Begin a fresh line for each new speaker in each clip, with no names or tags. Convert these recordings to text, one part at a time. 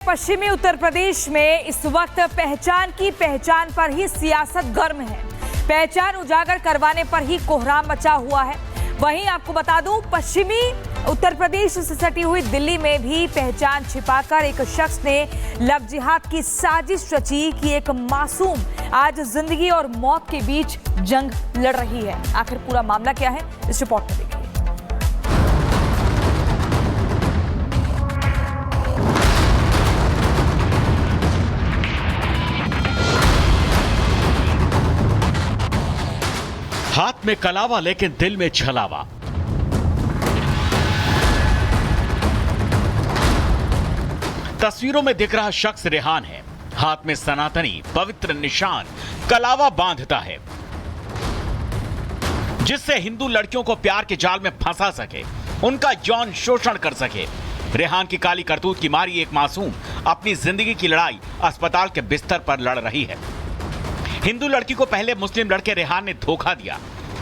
पश्चिमी उत्तर प्रदेश में इस वक्त पहचान पर ही सियासत गर्म है। पहचान उजागर करवाने पर ही कोहराम मचा हुआ है। वहीं आपको बता दूं, पश्चिमी उत्तर प्रदेश से सटी हुई दिल्ली में भी पहचान छिपाकर एक शख्स ने लव जिहाद की साजिश रची कि एक मासूम आज जिंदगी और मौत के बीच जंग लड़ रही है। आखिर पूरा मामला क्या है, इस रिपोर्ट में देखिए।
हाथ में कलावा लेकिन दिल में छलावा। तस्वीरों में दिख रहा शख्स रेहान है। हाथ में सनातनी पवित्र निशान कलावा बांधता है, जिससे हिंदू लड़कियों को प्यार के जाल में फंसा सके, उनका यौन शोषण कर सके। रेहान की काली करतूत की मारी एक मासूम अपनी जिंदगी की लड़ाई अस्पताल के बिस्तर पर लड़ रही है। हिंदू लड़की को पहले मुस्लिम लड़के रेहान ने धोखा दिया,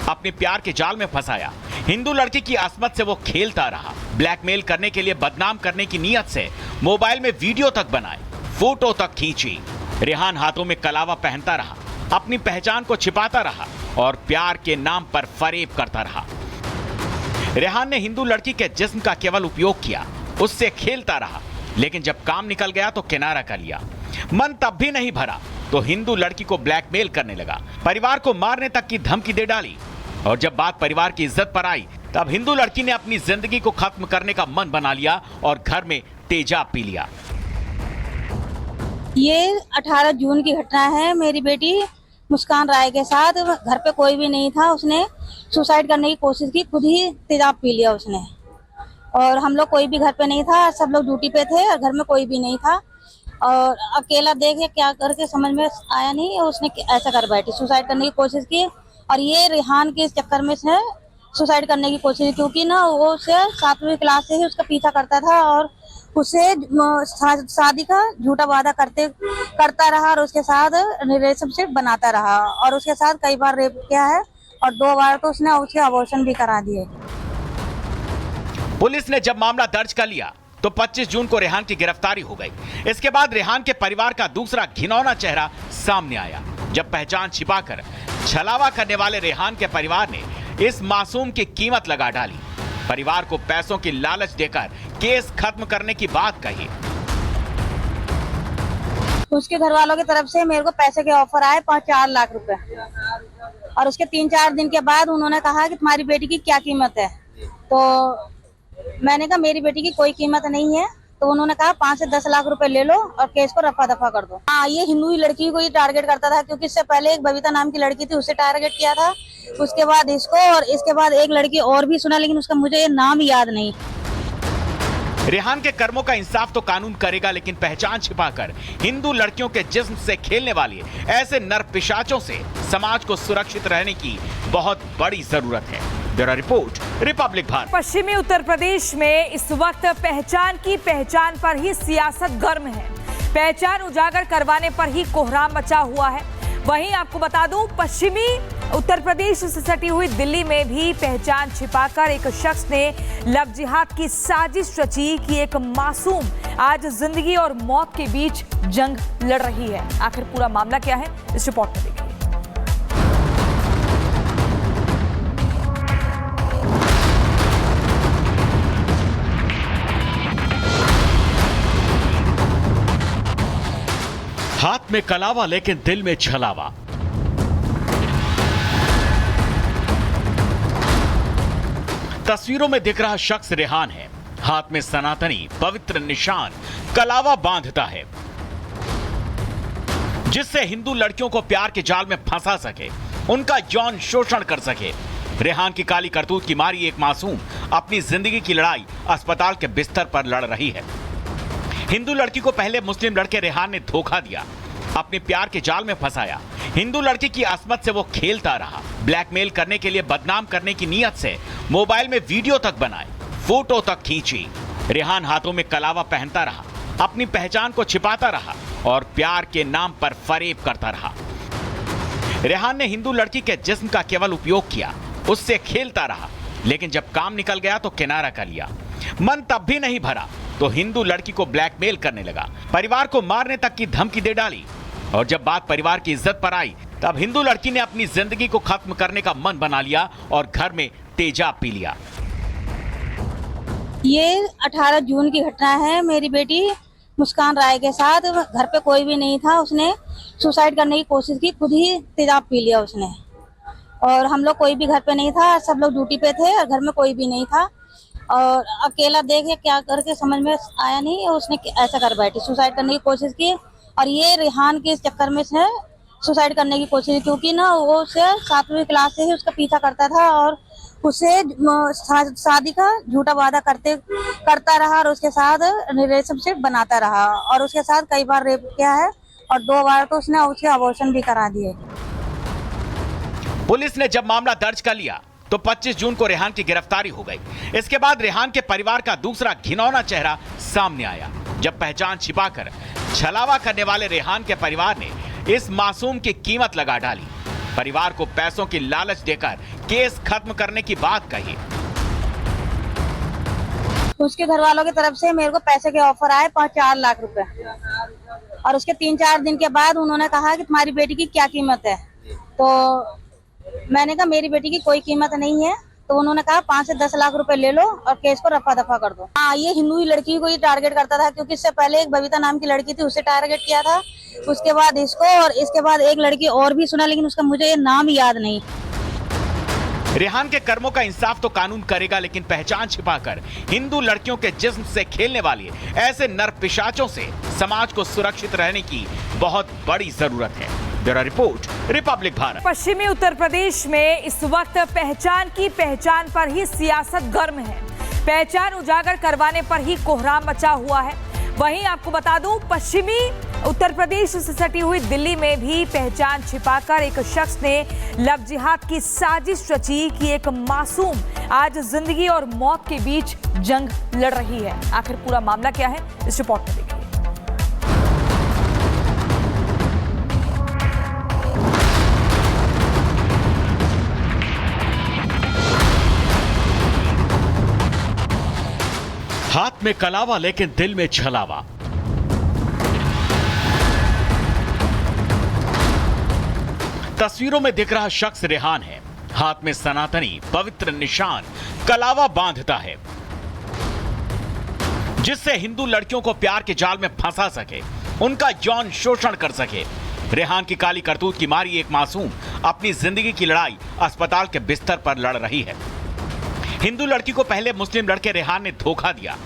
अपने प्यार के जाल में फंसाया। हिंदू लड़की की असमत से वो खेलता रहा, ब्लैकमेल करने के लिए बदनाम करने की नीयत से मोबाइल में वीडियो तक बनाए, फोटो तक खींची। रेहान हाथों में कलावा पहनता रहा, अपनी पहचान को छिपाता रहा और प्यार के नाम पर फरेब करता रहा। रेहान ने हिंदू लड़की के जिस्म का केवल उपयोग किया, उससे खेलता रहा, लेकिन जब काम निकल गया तो किनारा कर लिया। मन तब भी नहीं भरा तो हिंदू लड़की को ब्लैकमेल करने लगा, परिवार को मारने तक की धमकी दे डाली। और जब बात परिवार की इज्जत पर आई, तब हिंदू लड़की ने अपनी जिंदगी को खत्म करने का मन बना लिया और घर में तेजाब पी लिया।
ये 18 जून की घटना है। मेरी बेटी मुस्कान राय के साथ, घर पे कोई भी नहीं था, उसने सुसाइड करने की कोशिश की, खुद ही तेजाब पी लिया उसने। और हम लोग कोई भी घर पे नहीं था, सब लोग ड्यूटी पे थे और घर में कोई भी नहीं था। और अकेला देखे क्या करके समझ में आया नहीं, उसने ऐसा कर बैठी, सुसाइड करने की कोशिश की। और ये रेहान के चक्कर में से सुसाइड करने की कोशिश, क्योंकि ना वो उसे 7वीं क्लास से ही उसका पीछा करता था और उसे शादी का झूठा वादा करता रहा और उसके साथ रिलेशनशिप बनाता रहा और उसके साथ कई बार रेप किया है और 2 बार तो उसने उसके अबॉर्शन भी करा दिए।
पुलिस ने जब मामला दर्ज कर लिया तो 25 जून को रेहान की गिरफ्तारी हो गई। इसके बाद रेहान के परिवार का दूसरा घिनौना चेहरा सामने आया, जब पहचान छिपाकर छलावा करने वाले रेहान के परिवार ने इस मासूम की कीमत लगा डाली। परिवार को पैसों की लालच देकर केस खत्म करने की बात कही।
उसके घर वालों की तरफ से मेरे को पैसे के ऑफर आए 4 लाख रुपए, और उसके 3-4 दिन के बाद उन्होंने कहा कि तुम्हारी बेटी की क्या कीमत है। तो मैंने कहा मेरी बेटी की कोई कीमत नहीं है। तो उन्होंने कहा 5 से 10 लाख रुपए ले लो और केस को रफा दफा कर दो। हाँ, ये हिंदू ही लड़की को ही टारगेट करता था, क्योंकि इससे पहले एक बबीता नाम की लड़की थी, उसे टारगेट किया था, उसके बाद इसको, और इसके बाद एक लड़की और भी सुना, लेकिन उसका मुझे ये नाम याद नहीं।
रेहान के कर्मों का इंसाफ तो कानून करेगा, लेकिन पहचान छिपाकर हिंदू लड़कियों के जिस्म से खेलने वाले ऐसे नर पिशाचों से समाज को सुरक्षित रहने की बहुत बड़ी जरूरत है। Bureau report, Republic Bharat.
पश्चिमी उत्तर प्रदेश में इस वक्त पहचान पर ही सियासत गर्म है। पहचान उजागर करवाने पर ही कोहराम मचा हुआ है। वहीं आपको बता दूं, पश्चिमी उत्तर प्रदेश से सटी हुई दिल्ली में भी पहचान छिपाकर एक शख्स ने लव जिहाद की साजिश रची कि एक मासूम आज जिंदगी और मौत के बीच जंग लड़ रही है। आखिर पूरा मामला क्या है, इस रिपोर्ट में देखिए।
हाथ में कलावा लेकिन दिल में छलावा। तस्वीरों में दिख रहा शख्स रेहान है। हाथ में सनातनी पवित्र निशान कलावा बांधता है, जिससे हिंदू लड़कियों को प्यार के जाल में फंसा सके, उनका यौन शोषण कर सके। रेहान की काली करतूत की मारी एक मासूम अपनी जिंदगी की लड़ाई अस्पताल के बिस्तर पर लड़ रही है। हिंदू लड़की को पहले मुस्लिम लड़के रेहान ने धोखा दिया, अपने प्यार के जाल में फंसाया। हिंदू लड़की की असमत से वो खेलता रहा, ब्लैकमेल करने के लिए बदनाम करने की नीयत से मोबाइल में वीडियो तक बनाए, फोटो तक खींची। रेहान हाथों में कलावा पहनता रहा, अपनी पहचान को छिपाता रहा और प्यार के नाम पर फरेब करता रहा। रेहान ने हिंदू लड़की के जिस्म का केवल उपयोग किया, उससे खेलता रहा, लेकिन जब काम निकल गया तो किनारा कर लिया। मन तब भी नहीं भरा तो हिंदू लड़की को ब्लैकमेल करने लगा, परिवार को मारने तक की धमकी दे डाली। और जब बात परिवार की इज्जत पर आई तब हिंदू लड़की ने अपनी जिंदगी को खत्म करने का मन बना लिया और घर में तेजाब पी लिया।
ये 18 जून की घटना है। मेरी बेटी मुस्कान राय के साथ, घर पे कोई भी नहीं था, उसने सुसाइड करने की कोशिश की, खुद ही तेजाब पी लिया उसने। और हम लोग कोई भी घर पे नहीं था, सब लोग ड्यूटी पे थे और घर में कोई भी नहीं था। और अकेला देखे क्या करके समझ में आया नहीं, उसने ऐसा कर बैठी, सुसाइड करने की कोशिश की। और ये रेहान के चक्कर में से सुसाइड करने की कोशिश, क्योंकि ना वो उसे 7वीं क्लास से ही उसका पीछा करता था और उसे शादी का झूठा वादा करता रहा और उसके साथ रिलेशनशिप बनाता रहा और उसके साथ कई बार रेप किया है और 2 बार तो उसने उसके अबॉर्शन भी करा दिए।
पुलिस ने जब मामला दर्ज कर लिया तो 25 जून को रेहान की गिरफ्तारी हो गई। इसके बाद रेहान के परिवार का दूसरा घिनौना चेहरा सामने आया, जब पहचान छिपाकर छलावा करने वाले रेहान के परिवार ने इस मासूम की कीमत लगा डाली। परिवार को पैसों की लालच देकर केस खत्म करने की बात कही।
उसके घर वालों की तरफ से मेरे को पैसे के ऑफर आए 4 लाख रुपए, और उसके 3-4 दिन के बाद उन्होंने कहा कि तुम्हारी बेटी की क्या कीमत है। तो मैंने कहा मेरी बेटी की कोई कीमत नहीं है। तो उन्होंने कहा 5 से 10 लाख रुपए ले लो और केस को रफा दफा कर दो। हाँ, ये हिंदू ही लड़की को ही टारगेट करता था, क्योंकि इससे पहले एक बबीता नाम की लड़की थी, उसे टारगेट किया था, उसके बाद इसको, और इसके बाद एक लड़की और भी सुना, लेकिन उसका मुझे ये नाम याद नहीं।
रेहान के कर्मों का इंसाफ तो कानून करेगा, लेकिन पहचान छिपाकर हिंदू लड़कियों के जिस्म से खेलने वाले ऐसे नर पिशाचों से समाज को सुरक्षित रहने की बहुत बड़ी जरूरत है। Bureau report, Republic Bharat.
पश्चिमी उत्तर प्रदेश में इस वक्त पहचान पर ही सियासत गर्म है। पहचान उजागर करवाने पर ही कोहराम मचा हुआ है। वहीं आपको बता दूं, पश्चिमी उत्तर प्रदेश से सटी हुई दिल्ली में भी पहचान छिपाकर एक शख्स ने लव जिहाद की साजिश रची कि एक मासूम आज जिंदगी और मौत के बीच जंग लड़ रही है। आखिर पूरा मामला क्या है, इस रिपोर्ट में देखिए।
हाथ में कलावा लेकिन दिल में छलावा। तस्वीरों में दिख रहा शख्स रेहान है। हाथ में सनातनी पवित्र निशान कलावा बांधता है, जिससे हिंदू लड़कियों को प्यार के जाल में फंसा सके, उनका यौन शोषण कर सके। रेहान की काली करतूत की मारी एक मासूम अपनी जिंदगी की लड़ाई अस्पताल के बिस्तर पर लड़ रही है। हिंदू लड़की को पहले मुस्लिम लड़के रेहान ने धोखा दिया,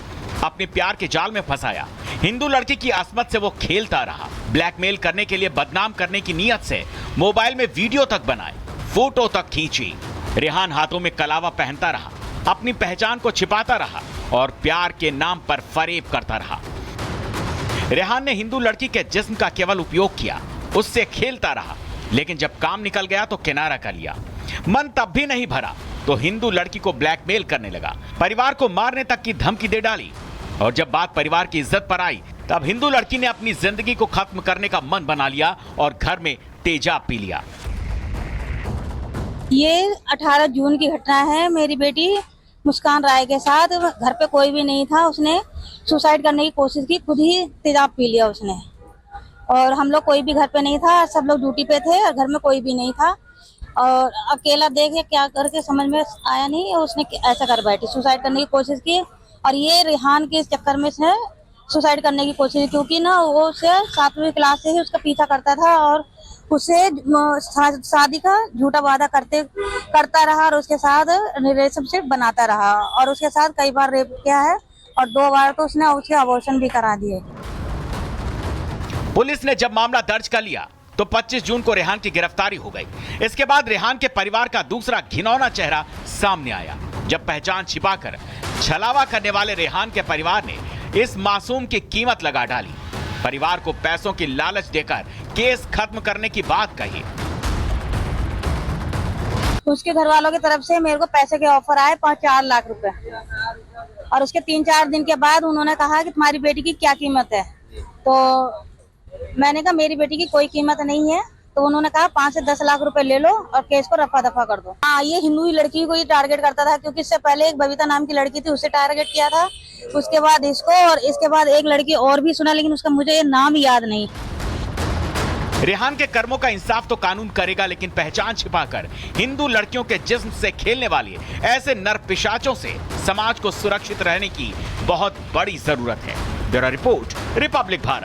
अपने प्यार के जाल में फंसाया। हिंदू लड़की की असमत से वो खेलता रहा, ब्लैकमेल करने के लिए बदनाम करने की नीयत से मोबाइल में वीडियो तक बनाए, फोटो तक खींची। रेहान हाथों में कलावा पहनता रहा, अपनी पहचान को छिपाता रहा और प्यार के नाम पर फरेब करता रहा। रेहान ने हिंदू लड़की के जिस्म का केवल उपयोग किया, उससे खेलता रहा, लेकिन जब काम निकल गया तो किनारा कर लिया। मन तब भी नहीं भरा तो हिंदू लड़की को ब्लैकमेल करने लगा, परिवार को मारने तक की धमकी दे डाली। और जब बात परिवार की इज्जत पर आई तब हिंदू लड़की ने अपनी जिंदगी को खत्म करने का मन बना लिया और घर में तेजाब पी लिया।
ये 18 जून की घटना है। मेरी बेटी मुस्कान राय के साथ, घर पे कोई भी नहीं था, उसने सुसाइड करने की कोशिश की, खुद ही तेजाब पी लिया उसने। और हम लोग कोई भी घर पे नहीं था, सब लोग ड्यूटी पे थे और घर में कोई भी नहीं था। और अकेला देखे क्या करके समझ में आया नहीं, उसने ऐसा कर बैठी, सुसाइड करने की कोशिश की। और ये रेहान के चक्कर में से सुसाइड करने की कोशिश, क्योंकि ना वो उसे 7वीं क्लास से ही उसका पीछा करता था और उसे शादी का झूठा वादा करता रहा और उसके साथ रिलेशनशिप बनाता रहा और उसके साथ कई बार रेप किया है और 2 बार तो उसने उसके अबॉर्शन भी करा दिए।
पुलिस ने जब मामला दर्ज कर लिया तो 25 जून को रेहान की गिरफ्तारी हो गई। इसके बाद रेहान के परिवार का दूसरा घिनौना चेहरा सामने आया, जब पहचान छिपाकर छलावा करने वाले रेहान के परिवार ने इस मासूम की कीमत लगा डाली। परिवार को पैसों की लालच देकर केस खत्म करने की बात कही।
उसके घर वालों की तरफ से मेरे को पैसे के ऑफर आए 4 लाख रुपए, और उसके 3-4 दिन के बाद उन्होंने कहा कि तुम्हारी बेटी की क्या कीमत है। तो मैंने कहा मेरी बेटी की कोई कीमत नहीं है। तो उन्होंने कहा 5 से 10 लाख रुपए ले लो और केस को रफा दफा कर दो। हाँ, ये हिंदू ही लड़की को ही टारगेट करता था, क्योंकि इससे पहले एक बबीता नाम की लड़की थी, उसे टारगेट किया था, उसके बाद इसको, और इसके बाद एक लड़की और भी सुना, लेकिन उसका मुझे ये नाम याद नहीं।
रेहान के कर्मों का इंसाफ तो कानून करेगा, लेकिन पहचान छिपाकर हिंदू लड़कियों के जिस्म से खेलने वाले ऐसे नर पिशाचों से समाज को सुरक्षित रहने की बहुत बड़ी जरूरत है। Bureau report, Republic Bharat.